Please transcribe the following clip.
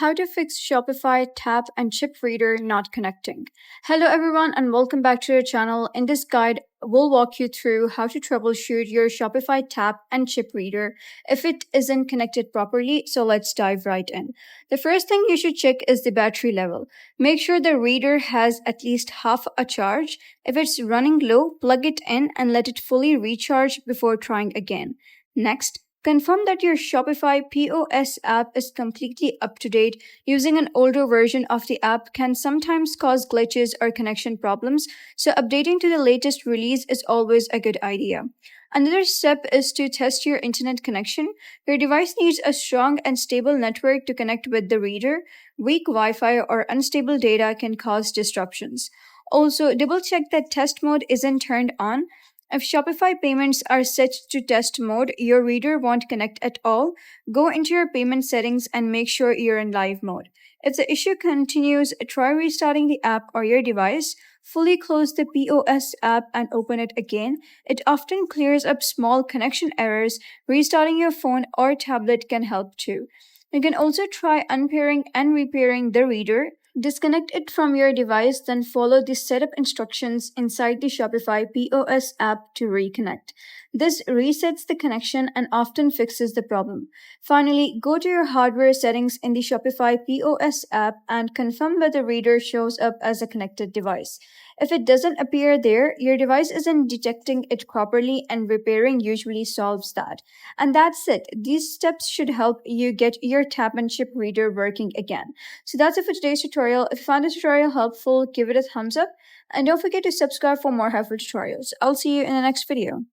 How to fix Shopify Tap and Chip Reader not connecting. Hello everyone and welcome back to our channel. In this guide, we'll walk you through how to troubleshoot your Shopify Tap and Chip Reader if it isn't connected properly, so let's dive right in. The first thing you should check is the battery level. Make sure the reader has at least half a charge. If it's running low, plug it in and let it fully recharge before trying again. Next, confirm that your Shopify POS app is completely up to date. Using an older version of the app can sometimes cause glitches or connection problems, so updating to the latest release is always a good idea. Another step is to test your internet connection. Your device needs a strong and stable network to connect with the reader. Weak Wi-Fi or unstable data can cause disruptions. Also, double check that test mode isn't turned on. If Shopify payments are set to test mode, your reader won't connect at all. Go into your payment settings and make sure you're in live mode. If the issue continues, try restarting the app or your device. Fully close the POS app and open it again. It often clears up small connection errors. Restarting your phone or tablet can help too. You can also try unpairing and repairing the reader. Disconnect it from your device, then follow the setup instructions inside the Shopify POS app to reconnect. This resets the connection and often fixes the problem. Finally, go to your hardware settings in the Shopify POS app and confirm that the reader shows up as a connected device. If it doesn't appear there, your device isn't detecting it properly, and repairing usually solves that. And that's it. These steps should help you get your Tap and Chip Reader working again. So that's it for today's tutorial. If you found this tutorial helpful, give it a thumbs up and don't forget to subscribe for more helpful tutorials. I'll see you in the next video.